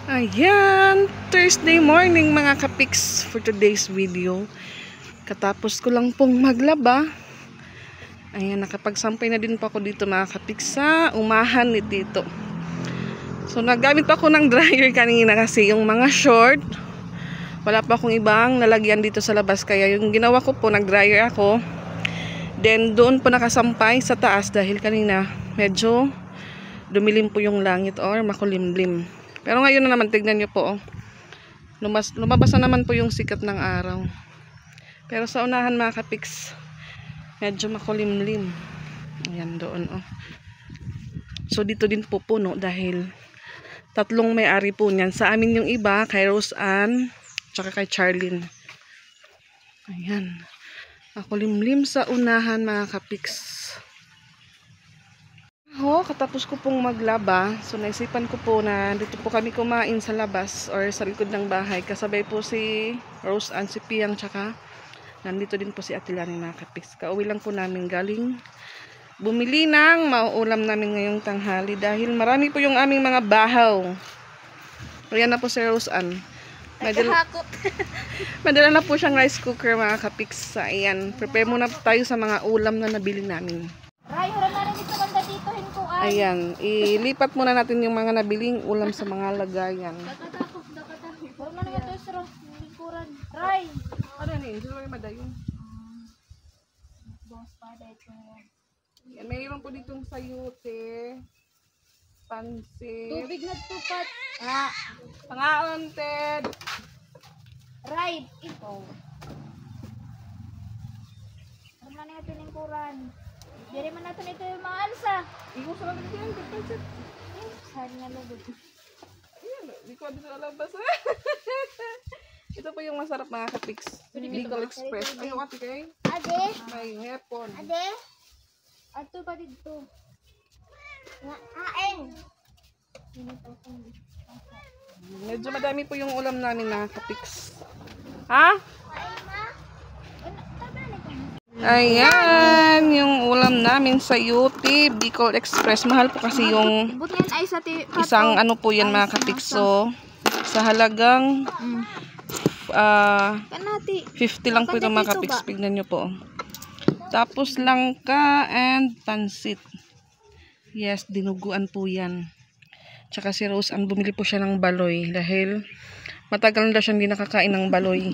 Ayan, Thursday morning mga kapiks for today's video. Katapos ko lang pong maglaba. Ayan, nakapagsampay na din po ako dito mga kapiks sa umahan ni Tito. So naggamit pa ako ng dryer kanina kasi yung mga short, wala pa akong ibang nalagyan dito sa labas. Kaya yung ginawa ko po, nag-dryer ako. Then doon po nakasampay sa taas dahil kanina medyo dumilim po yung langit or makulimlim. Pero ngayon na naman, tignan nyo po. Lumabas na naman po yung sikat ng araw. Pero sa unahan mga kapiks, medyo makulimlim. Ayan doon. Oh. So dito din po puno dahil tatlong may-ari po niyan. Sa amin yung iba, kay Rose Ann, tsaka kay Charlene. Ayan. Makulimlim sa unahan mga kapiks. Katapos ko pong maglaba, so naisipan ko po na dito po kami kumain sa labas or sa likod ng bahay. Kasabay po si Rose Ann, si Piang, tsaka nandito din po si Ate Lani mga kapiks. Kauwi lang po namin galing bumili ng mauulam namin ngayong tanghali dahil marami po yung aming mga bahaw. Ayan na po si Rose Ann. Madala na po siyang rice cooker mga kapiks. Ayan, prepare muna tayo sa mga ulam na nabili namin. Ayan, ilipat muna natin yung mga nabiling ulam sa mga lagayan. Ano yun? Sino may madayon? Mayroon po ditong sayote, pansit. Tubig na tupat. Pangaon, Ted. Right, ito. Ano na natin yung kuran? Diri man natin ito yung mga alsa. Ikaw sa lang din, pansit. Saan nga lugod? Ayan, di ko dito alabas. Ito po yung masarap mga kapiks. Bicol Express. Ayaw ate kay? Ade? May hepon. Ade? Ato pa dito. Aeng. Medyo madami po yung ulam namin mga kapiks. Ha? Ayan, yung ulam namin sa UT, Bicol Express. Mahal po kasi yung isang ano po yan mga kapiks. So, sa halagang 50 lang po ito mga kapiks. Tignan nyo po. Tapos langka and pansit. Yes, dinuguan po yan. Tsaka si Rose Ann, bumili po siya ng baloy dahil matagal na siya hindi nakakain ng baloy.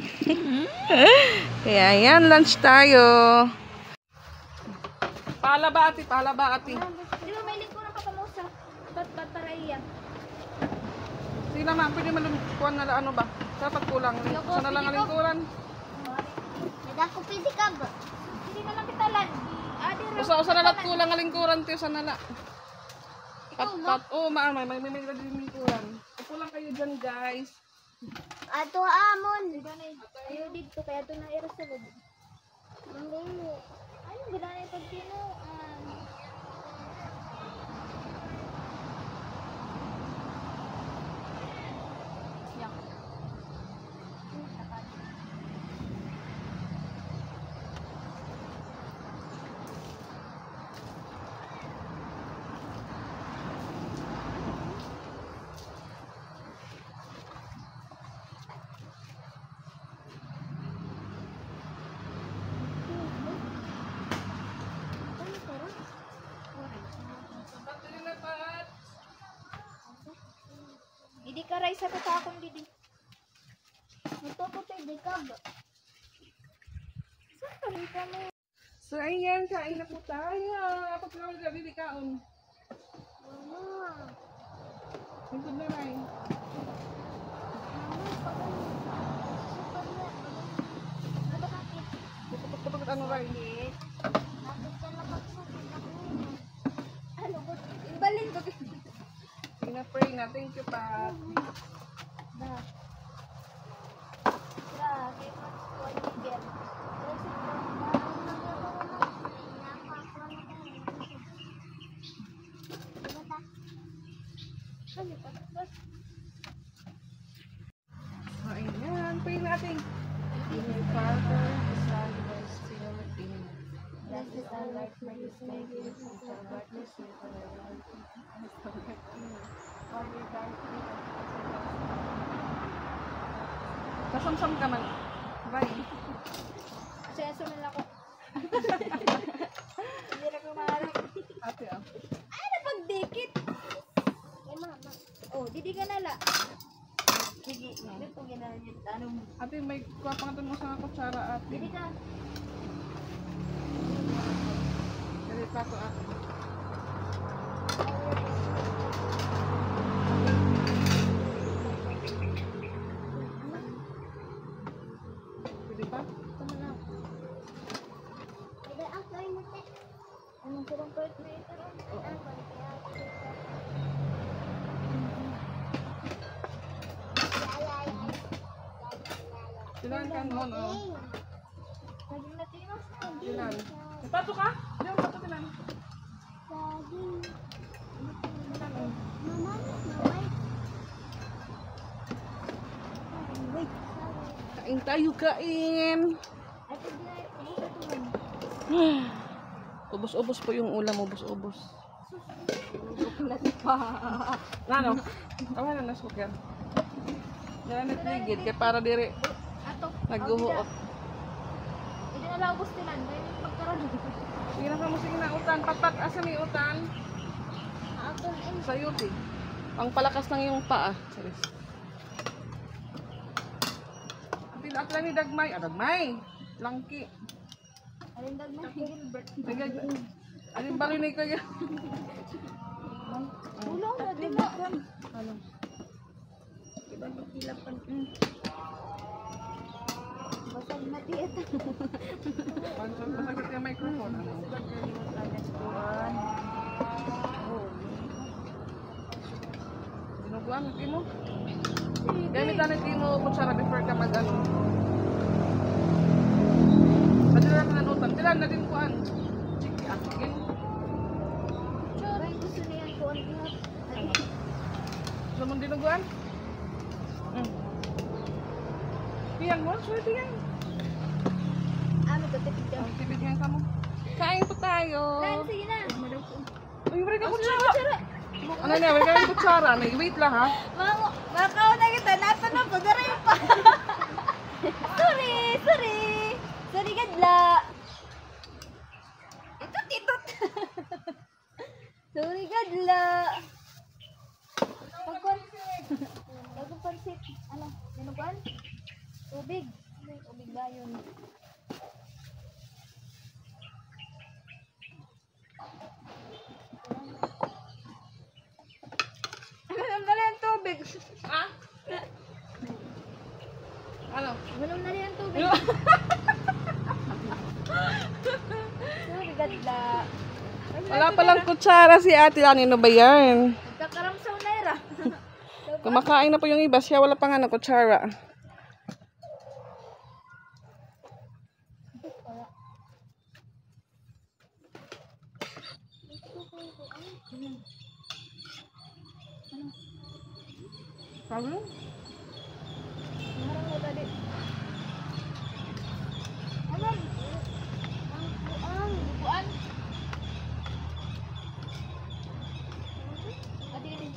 Kaya yan, lunch tayo. Palaba ati. Di ba may lingkuran pa kamusa? Tataraya. Sige naman, pwede malungkuhan na ano ba? Dapat kulang. Sana lang ang lingkuran. Nagako pwede ka ba? Hindi na lang kitalan. Usa na lang kulang ang lingkuran tiyo, sana na. Pat. Oh, may lingkuran. Upo lang kayo dyan, guys. Ato amon. Ayaw dito kaya ito na irasulod. Ayun, bila na ito tinuan. Hindi ka ray sa tatakon didi. Ito ko tayo di ka ba? Saan ka mo? So, ayan, kain na po tayo. Ako lang gabi di kaon. Mama. Lingkod na rin. Kapag ano rin. Ibalin ko. Pina-pray na. Thank you, Pat. So, ayan. Pray natin. In your Father, the Son, and the Spirit. Amen. Blessed are life, my Jesus, Our darkness, and our light. for your darkness. Kasamsam ka man. Bye. Kasi asunod ako. Hindi na kumarap. Ate ah. Ay, napagdikit. Ay, mama. Oh, didi ka nala. Sige, ito ginanit. Anong? Ate, may kuha pa nga mo sa kutsara ate. Didi ka. Dali pa ko ate. Pwede pa? Ito na lang. Anong kurang part na ito? Silan ka noon oh. Laging Latino. Silan. Pato ka? Diyan pato tinan. Silan oh. Kain tayo, kain. Ay, pag na Ubos-ubos po yung ulam, ubos-ubos. Ano? Awa na nas cooker. Yan na ligid kay para dire ato. nagguhuot. Hindi na lang ubos tinan. Dahil magkaroon. Sige na mo sige na utan, papat asa ni utan. Ato na yun. Sa yuti. Ang palakas ng iyong paa. Sorry. Pila ka ni Dagmay, Dagmay. Langki. Alindag na. Gilbert. Alin ba rin kayo? Ulang na din na. Ano? Ilapan. Basag na diet. Masakit yung microphone. Ano? Dinuguan, hindi mo? Gamit na hindi mo kutsara before ka mag-ano. Madilan ka nanutan. Dilan na din kuan. Chiki, asigin. Sure. Ay, gusto niya ko ang dihat. Gusto mong dinuguan? Piyan mo, swerte yan. Ano ko tipid ka? Ang tipid yan ka mo. Kain po tayo. Lan, sige na. Uy, wala ka kutsara. Ano na, wala ka kutsara. Wait lang ha. Makaw na kita. Nasa na po. Daray pa. Sorry. Sorry, gadla. Itot. Sorry, gadla. Pagpansit. Ano? Dinuguan? Tubig. Tubig ba yun? Ano na yung tubig? Ha? Ano? Ano na yung tubig? Sorry, gadla. Wala palang kutsara si ate. Ano ba yan? Nagkakaramsaw na yara. Kumakain na po yung iba. Siya wala pa nga na kutsara. Sabi mo? Marang mo tadi. Alam. Ang bukuan. Adi din.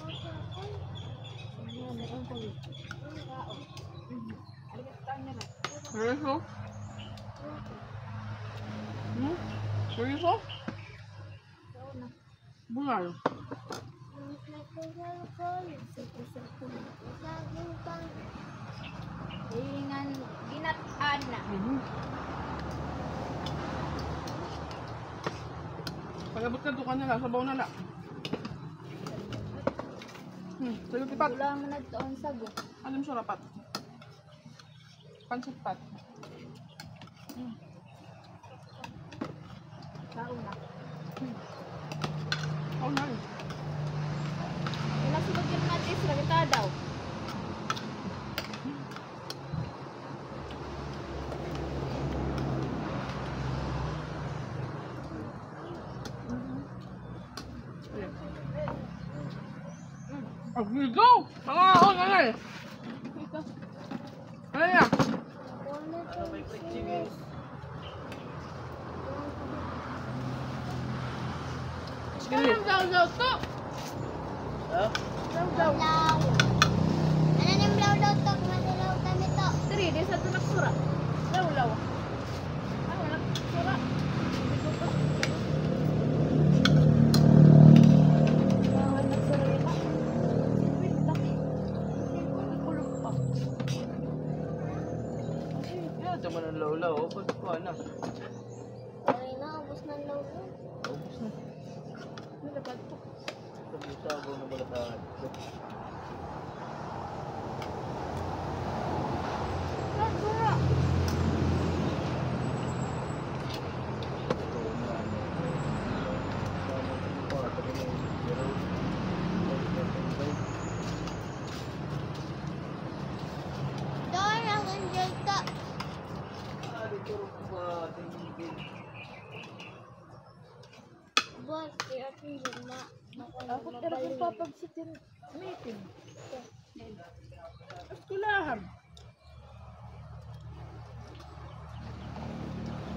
Seryoso? Seryoso? Bulal. Ingan ginataan na. Pagabot ka dukan nila, sabaw na la. Sayo tipat. Wala man nagtuon sago. Alam siya rapat. Pansit pat. Kao na. Oh, na. Wala sunod yung natis, lagita daw. Go! Mga on, ano eh? Ano yan? Sige. Blaw to. Blaw. Ano yung blaw to? Masilaw kami to. Trin. Gusto mo ng lola, o? Pagkuha na. Okay na, ubos na lolo. Ubus na. Nalabad po. Sabi na balatahan. Doon ang enjoy ka. Boss, kaya tingin na. Ako talaga papagsit yung meeting. Eskulahan.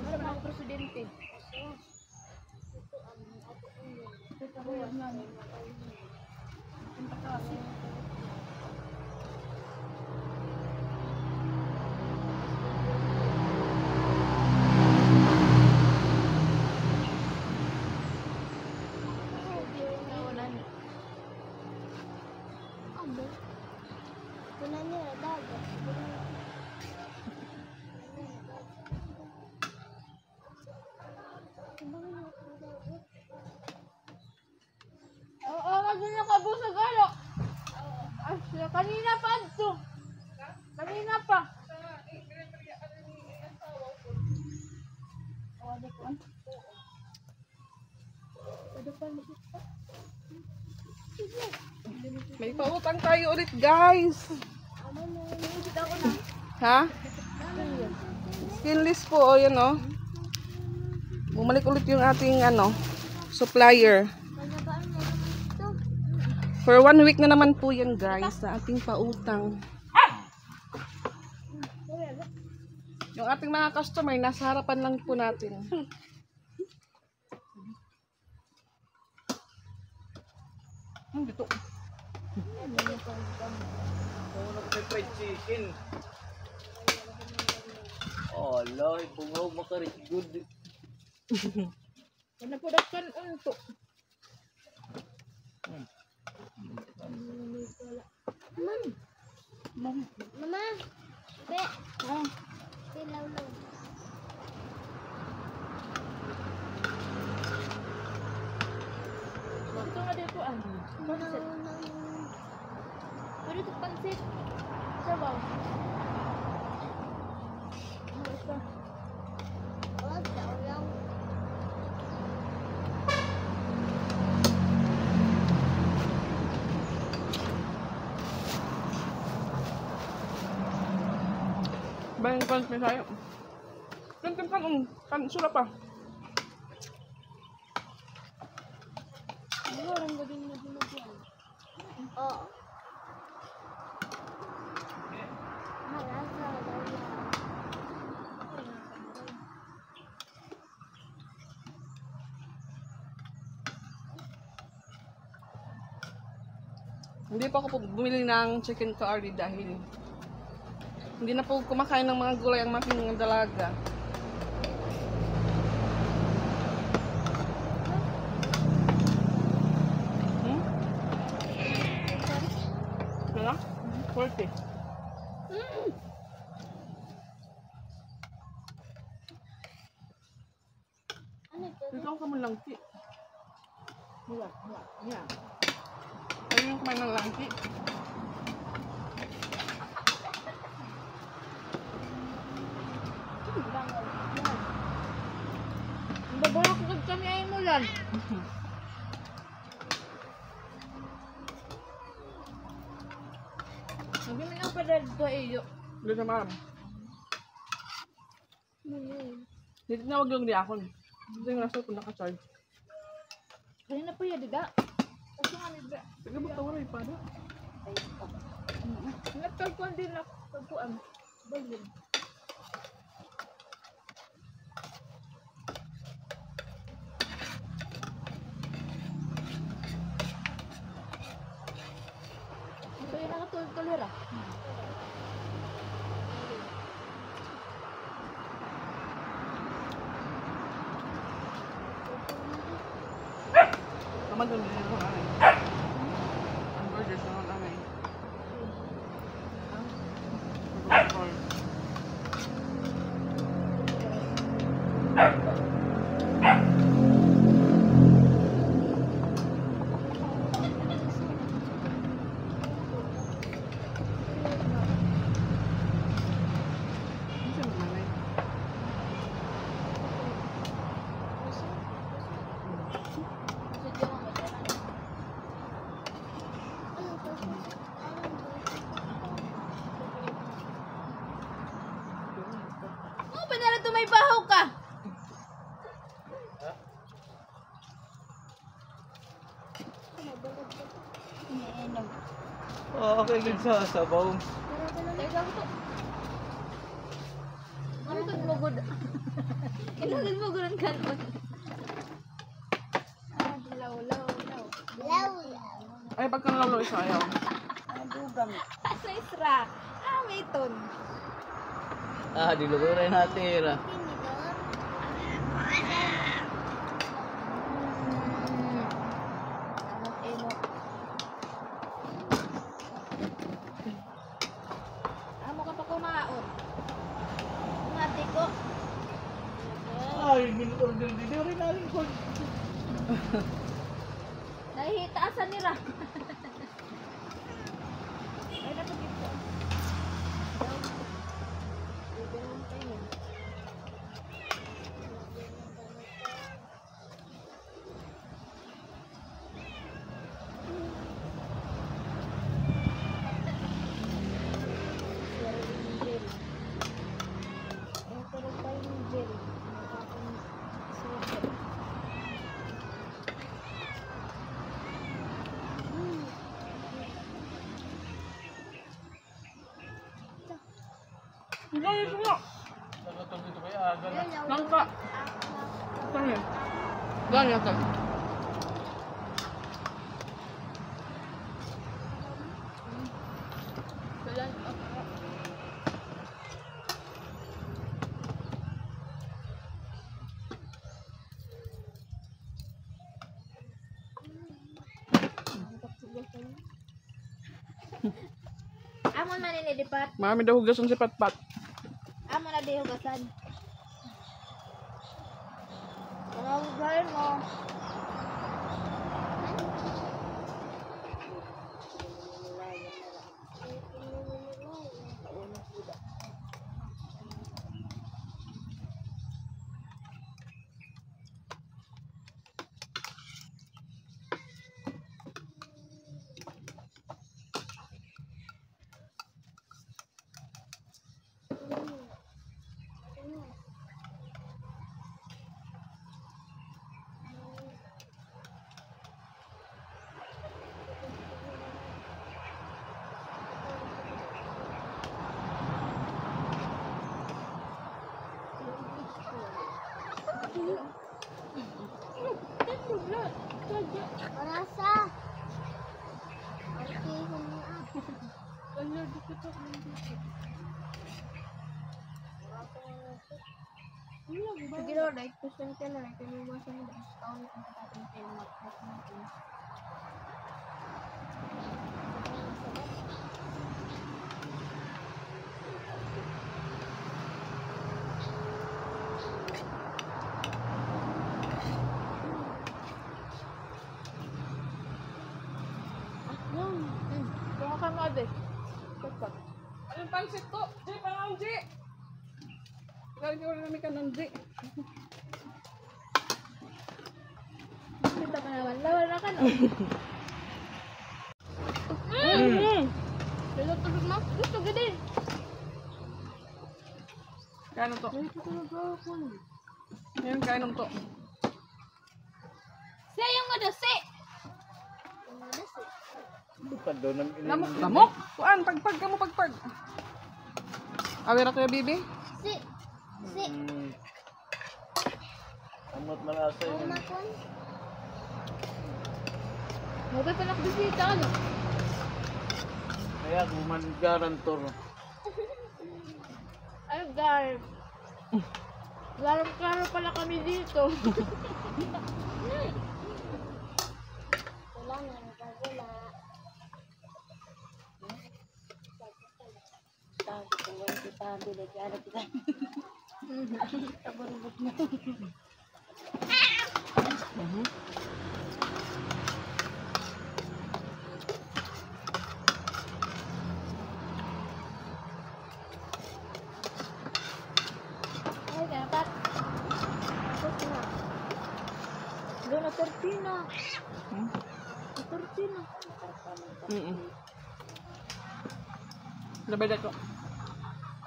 Ano ba ang presidente? Ito ko yan namin. Punta kasi. Wala niya, dagat. Oo, kasi nakabusog ano. Kanina pa ito. Kanina pa. Oh, di ko. Pwede pa nisit pa. May pautang tayo ulit, guys. Nisit ako na. Ha? Skinless po, o yan o. Bumalik ulit yung ating supplier. Pagabaan na naman ito. For 1 week na naman po yan, guys, sa ating pautang. Yung ating mga customer, nasa harapan lang po natin. Dito. Oo, may fried chicken. Oh, ala, bungaw makarit good. Napudakan unto. Mama, be. Silaw lang. Ito nga dito ah. Pansit. Pwede ito pansit. Sabaw. Ano ito? Oh, daw lang. Bayang pants may sayo. Kan sura pa. Parang gawin na dinagyan. Oo. Malasa daw yan. Hindi pa ako bumili ng chicken curry dahil hindi na po kumakain ng mga gulay ang making dalaga. Kaya? 40. Ano ito? Ikaw ka man langki. Wala. Yeah. Ayaw yung kumain ng langki. Babawak ko kami ay mulan. Hindi mo nang padal to iyo. Hindi na ma'am. Dito na wag lang di ako. Dito yung nasa ko naka-charge. Kanina po yan, dida. Kasi nga nida. Sige ba tawara pa na? Nagtagpuan din ako. Tagpuan. Bayin. Ito yung nakatultulir ah. Naman doon din ako nanay. Ang burgers na nanay. may bahaw ka. Iniinom. Oo, okay, good sa sabaw. Teka ko to. Ano to mo gud? Kailangan mo gud ang kanon. Law. Ay, pagka nalalo isa ayaw. Dugam. Sa isra. May ton. Dilugurin natin. Amo ka pa kumaon. Mati ko. Ay, gin-order din rin natin ko. Nahihitaasan nila. Ay, dapat dito. Ganyan mo. Nagkatong dito kaya aga na. Langka. Ganyan. Ganyan ka. Amon man nilipat. Marami daw hugasan si Patpat. Amon na di hugasan. Mga hugasan mo. Rasa. Sige lo, like percent ka na, like mo sa mga discount ang tatang tayo natin. Kuha ka mo, ade. Patpat. Anong pansit to? Di, parang Di. Galing ko namin ka ng Di. Kita ka naman, lawan na ka na. Kaya tulog mo? Gusto ka din. Kaya to? Ay, tutulog ako. Ngayon, kaya to. Siya yung madasi. Pado ng Lamok, lamok. Kuan, pagpag ka mo, pagpag. Awira to yung bibi? Si. Amot malasa yun. Mabay pa nakbisita, ano? Kaya kuman garantor. Ay, Garb. Larong-klaro pala kami dito. Wala nga, wala. Tago ko wala kita bilag ada kita. Tabarubot mo. Ay, dapat. Tapos na. Doon na terpina.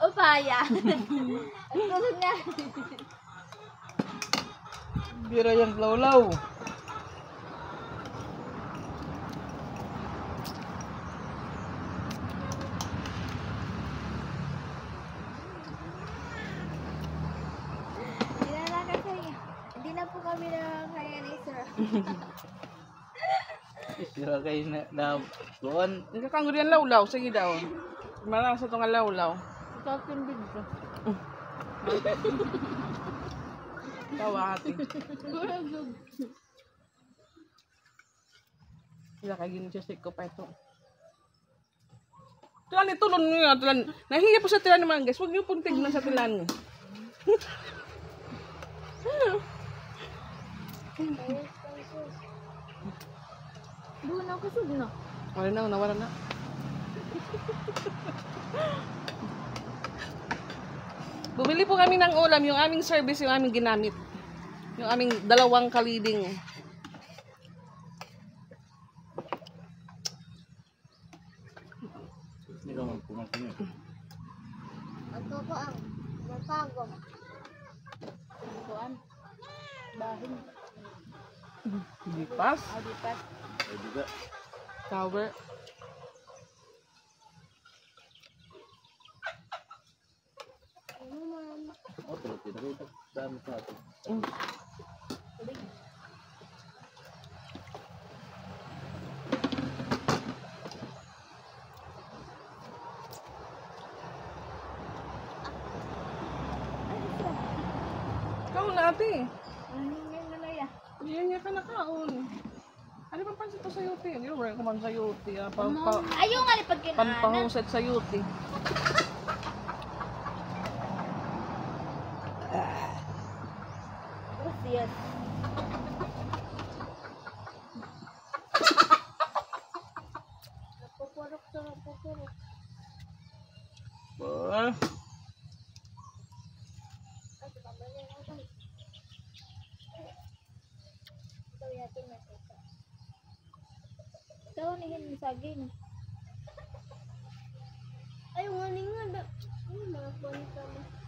Upaya. Ang tulog nga. Bira yung lawlaw. Hindi na nakakaya. Hindi na po kami nakakaya ni sir. Bira kayo na doon. Nakakanggo yan lawlaw. Sige daw. Malasa itong lawlaw. Talking video. Tawa ate. Wala kayo yun siya ko pa ito. Tilan ito, tulon nyo. Nahiya po sa tilan naman guys. Huwag niyo pong tignan sa tilan. Doon ako sud na. Wala na, nawala na. Bumili po kami ng ulam, yung aming service, yung aming ginamit. Yung aming 2 kaliding. Hindi ka magpumasin. Ako po ang mapagom. Kuan. Bahin. Lipas, Adipat. Ay, diba? tower. Oh, pero tinakita. Dami sa atin. Ikaw na ate. Ano yung nalaya? Yan niya ka nakaon. Ano ba pansin to sa yuti? Hindi mo rin kuman sa yuti. Ayaw nga ni pag kinaanan. Pampahuset sa yuti. Gracias. Napupurok sa napupurok. Bah. Ikaw nihin saging. Ay, wani nga. Mga kuwan ka mo.